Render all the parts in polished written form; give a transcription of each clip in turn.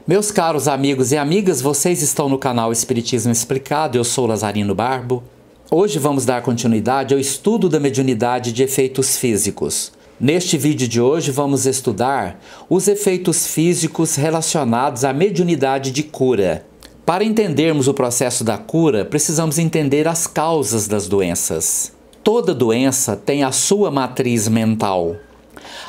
Meus caros amigos e amigas, vocês estão no canal Espiritismo Explicado, eu sou Lazarino Barbo. Hoje vamos dar continuidade ao estudo da mediunidade de efeitos físicos. Neste vídeo de hoje vamos estudar os efeitos físicos relacionados à mediunidade de cura. Para entendermos o processo da cura, precisamos entender as causas das doenças. Toda doença tem a sua matriz mental.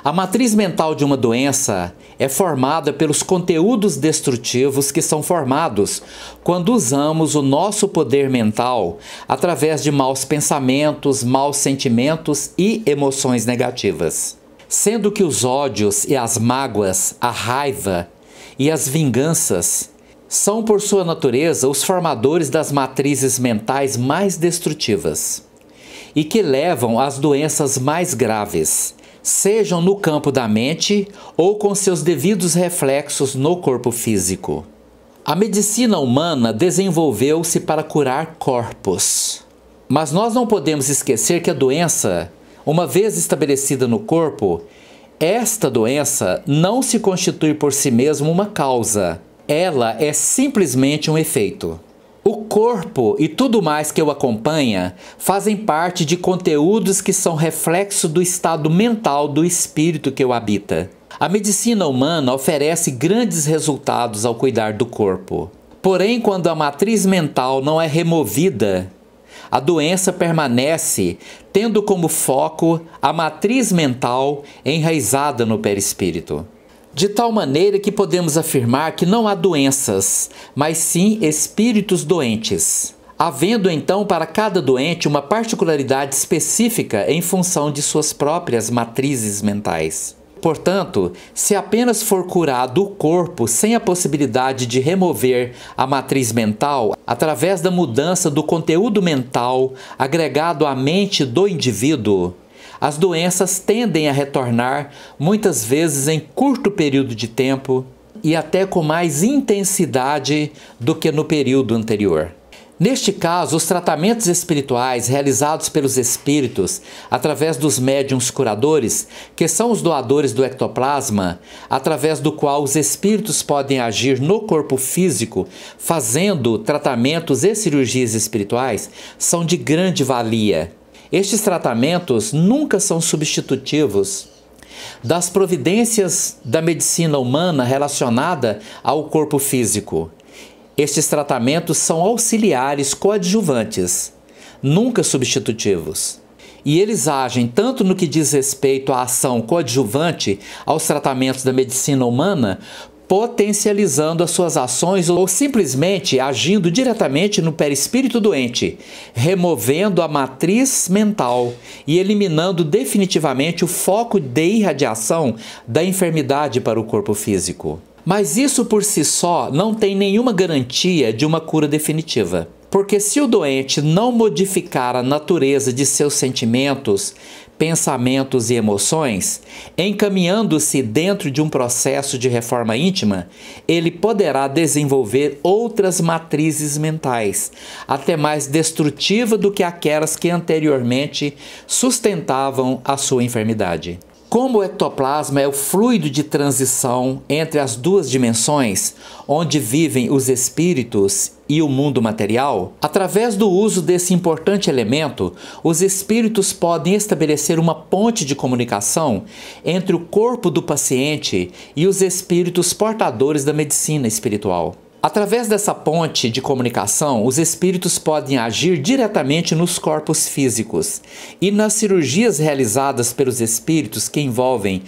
A matriz mental de uma doença é formada pelos conteúdos destrutivos que são formados quando usamos o nosso poder mental através de maus pensamentos, maus sentimentos e emoções negativas. Sendo que os ódios e as mágoas, a raiva e as vinganças são, por sua natureza, os formadores das matrizes mentais mais destrutivas e que levam às doenças mais graves, sejam no campo da mente ou com seus devidos reflexos no corpo físico. A medicina humana desenvolveu-se para curar corpos. Mas nós não podemos esquecer que a doença, uma vez estabelecida no corpo, esta doença não se constitui por si mesma uma causa. Ela é simplesmente um efeito. O corpo e tudo mais que o acompanha fazem parte de conteúdos que são reflexo do estado mental do espírito que o habita. A medicina humana oferece grandes resultados ao cuidar do corpo. Porém, quando a matriz mental não é removida, a doença permanece, tendo como foco a matriz mental enraizada no perispírito. De tal maneira que podemos afirmar que não há doenças, mas sim espíritos doentes, havendo então para cada doente uma particularidade específica em função de suas próprias matrizes mentais. Portanto, se apenas for curado o corpo sem a possibilidade de remover a matriz mental, através da mudança do conteúdo mental agregado à mente do indivíduo, as doenças tendem a retornar muitas vezes em curto período de tempo e até com mais intensidade do que no período anterior. Neste caso, os tratamentos espirituais realizados pelos espíritos através dos médiuns curadores, que são os doadores do ectoplasma, através do qual os espíritos podem agir no corpo físico, fazendo tratamentos e cirurgias espirituais, são de grande valia. Estes tratamentos nunca são substitutivos das providências da medicina humana relacionada ao corpo físico. Estes tratamentos são auxiliares coadjuvantes, nunca substitutivos. E eles agem tanto no que diz respeito à ação coadjuvante aos tratamentos da medicina humana, potencializando as suas ações ou simplesmente agindo diretamente no perispírito doente, removendo a matriz mental e eliminando definitivamente o foco de irradiação da enfermidade para o corpo físico. Mas isso por si só não tem nenhuma garantia de uma cura definitiva. Porque se o doente não modificar a natureza de seus sentimentos, pensamentos e emoções, encaminhando-se dentro de um processo de reforma íntima, ele poderá desenvolver outras matrizes mentais, até mais destrutivas do que aquelas que anteriormente sustentavam a sua enfermidade. Como o ectoplasma é o fluido de transição entre as duas dimensões, onde vivem os espíritos e o mundo material, através do uso desse importante elemento, os espíritos podem estabelecer uma ponte de comunicação entre o corpo do paciente e os espíritos portadores da medicina espiritual. Através dessa ponte de comunicação, os espíritos podem agir diretamente nos corpos físicos e nas cirurgias realizadas pelos espíritos que envolvem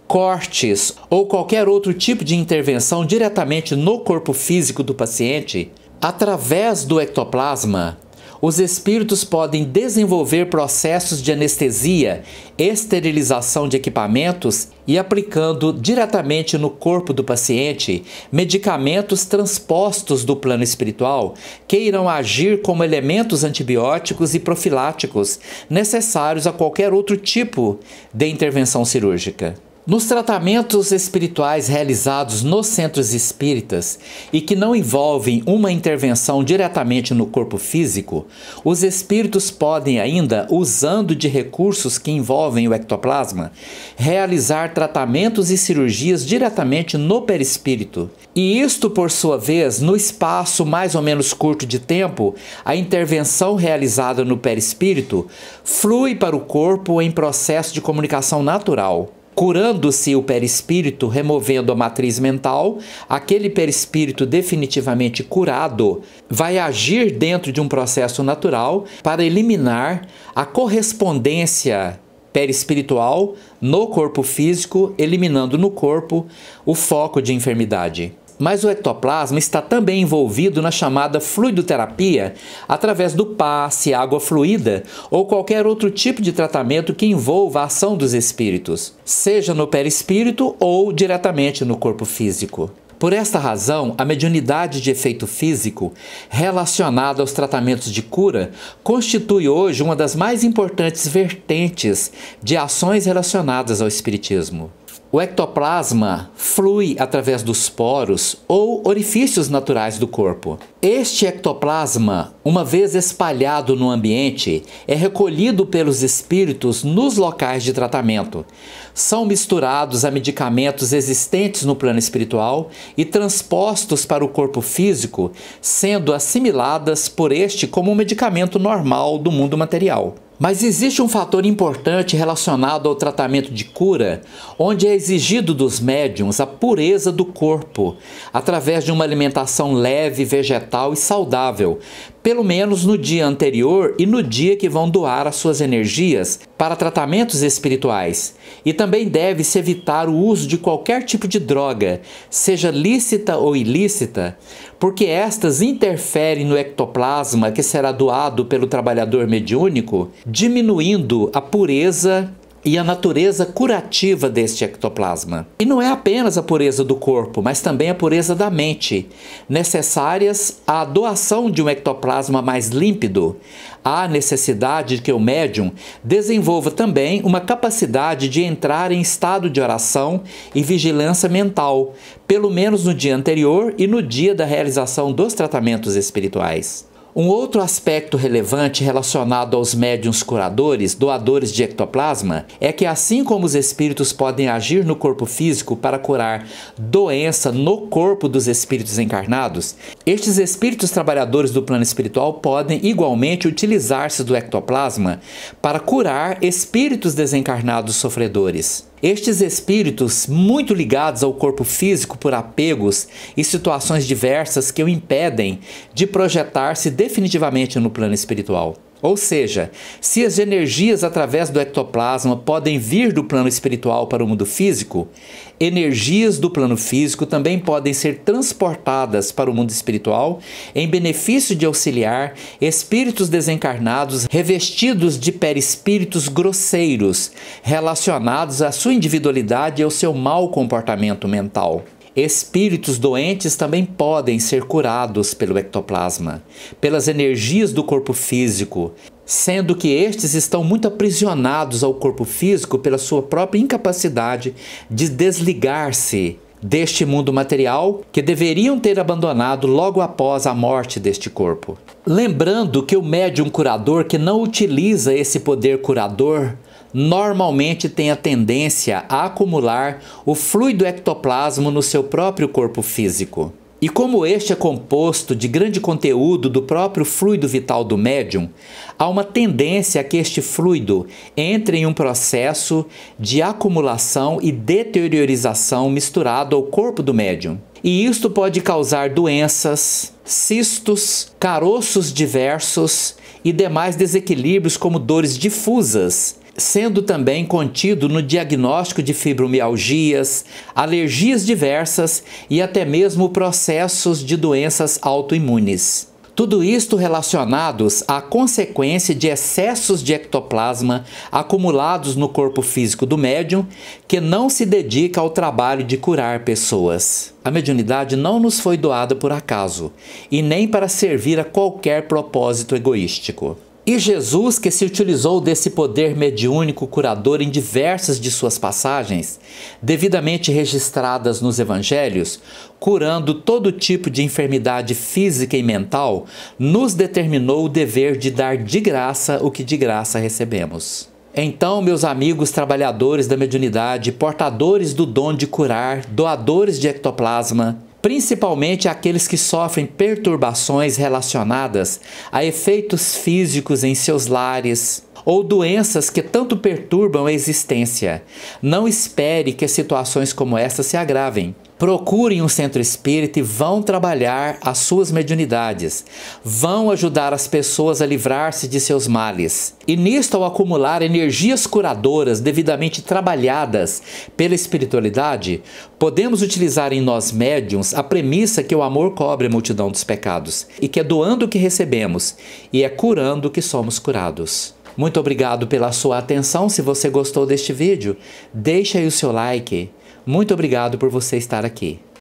cortes ou qualquer outro tipo de intervenção diretamente no corpo físico do paciente. Através do ectoplasma, os espíritos podem desenvolver processos de anestesia, esterilização de equipamentos e aplicando diretamente no corpo do paciente medicamentos transpostos do plano espiritual que irão agir como elementos antibióticos e profiláticos necessários a qualquer outro tipo de intervenção cirúrgica. Nos tratamentos espirituais realizados nos centros espíritas e que não envolvem uma intervenção diretamente no corpo físico, os espíritos podem ainda, usando de recursos que envolvem o ectoplasma, realizar tratamentos e cirurgias diretamente no perispírito. E isto, por sua vez, no espaço mais ou menos curto de tempo, a intervenção realizada no perispírito flui para o corpo em processo de comunicação natural. Curando-se o perispírito, removendo a matriz mental, aquele perispírito definitivamente curado vai agir dentro de um processo natural para eliminar a correspondência perispiritual no corpo físico, eliminando no corpo o foco de enfermidade. Mas o ectoplasma está também envolvido na chamada fluidoterapia, através do passe, água fluida ou qualquer outro tipo de tratamento que envolva a ação dos espíritos, seja no perispírito ou diretamente no corpo físico. Por esta razão, a mediunidade de efeito físico relacionada aos tratamentos de cura constitui hoje uma das mais importantes vertentes de ações relacionadas ao espiritismo. O ectoplasma flui através dos poros ou orifícios naturais do corpo. Este ectoplasma, uma vez espalhado no ambiente, é recolhido pelos espíritos nos locais de tratamento. São misturados a medicamentos existentes no plano espiritual e transpostos para o corpo físico, sendo assimiladas por este como um medicamento normal do mundo material. Mas existe um fator importante relacionado ao tratamento de cura, onde é exigido dos médiuns a pureza do corpo, através de uma alimentação leve, vegetal e saudável, pelo menos no dia anterior e no dia que vão doar as suas energias para tratamentos espirituais. E também deve-se evitar o uso de qualquer tipo de droga, seja lícita ou ilícita, porque estas interferem no ectoplasma que será doado pelo trabalhador mediúnico, diminuindo a pureza e a natureza curativa deste ectoplasma. E não é apenas a pureza do corpo, mas também a pureza da mente, necessárias à doação de um ectoplasma mais límpido. Há necessidade de que o médium desenvolva também uma capacidade de entrar em estado de oração e vigilância mental, pelo menos no dia anterior e no dia da realização dos tratamentos espirituais. Um outro aspecto relevante relacionado aos médiuns curadores, doadores de ectoplasma, é que assim como os espíritos podem agir no corpo físico para curar doença no corpo dos espíritos encarnados, estes espíritos trabalhadores do plano espiritual podem igualmente utilizar-se do ectoplasma para curar espíritos desencarnados sofredores. Estes espíritos, muito ligados ao corpo físico por apegos e situações diversas que o impedem de projetar-se definitivamente no plano espiritual. Ou seja, se as energias através do ectoplasma podem vir do plano espiritual para o mundo físico, energias do plano físico também podem ser transportadas para o mundo espiritual em benefício de auxiliar espíritos desencarnados revestidos de perispíritos grosseiros, relacionados à sua individualidade e ao seu mau comportamento mental. Espíritos doentes também podem ser curados pelo ectoplasma, pelas energias do corpo físico, sendo que estes estão muito aprisionados ao corpo físico pela sua própria incapacidade de desligar-se deste mundo material que deveriam ter abandonado logo após a morte deste corpo. Lembrando que o médium curador que não utiliza esse poder curador normalmente tem a tendência a acumular o fluido ectoplasma no seu próprio corpo físico. E como este é composto de grande conteúdo do próprio fluido vital do médium, há uma tendência a que este fluido entre em um processo de acumulação e deteriorização misturado ao corpo do médium. E isto pode causar doenças, cistos, caroços diversos e demais desequilíbrios como dores difusas, sendo também contido no diagnóstico de fibromialgias, alergias diversas e até mesmo processos de doenças autoimunes. Tudo isto relacionados à consequência de excessos de ectoplasma acumulados no corpo físico do médium, que não se dedica ao trabalho de curar pessoas. A mediunidade não nos foi doada por acaso, e nem para servir a qualquer propósito egoístico. E Jesus, que se utilizou desse poder mediúnico curador em diversas de suas passagens, devidamente registradas nos evangelhos, curando todo tipo de enfermidade física e mental, nos determinou o dever de dar de graça o que de graça recebemos. Então, meus amigos trabalhadores da mediunidade, portadores do dom de curar, doadores de ectoplasma, principalmente aqueles que sofrem perturbações relacionadas a efeitos físicos em seus lares ou doenças que tanto perturbam a existência. Não espere que situações como essa se agravem. Procurem um centro espírita e vão trabalhar as suas mediunidades. Vão ajudar as pessoas a livrar-se de seus males. E nisto, ao acumular energias curadoras devidamente trabalhadas pela espiritualidade, podemos utilizar em nós médiuns a premissa que o amor cobre a multidão dos pecados e que é doando o que recebemos e é curando que somos curados. Muito obrigado pela sua atenção. Se você gostou deste vídeo, deixe aí o seu like. Muito obrigado por você estar aqui.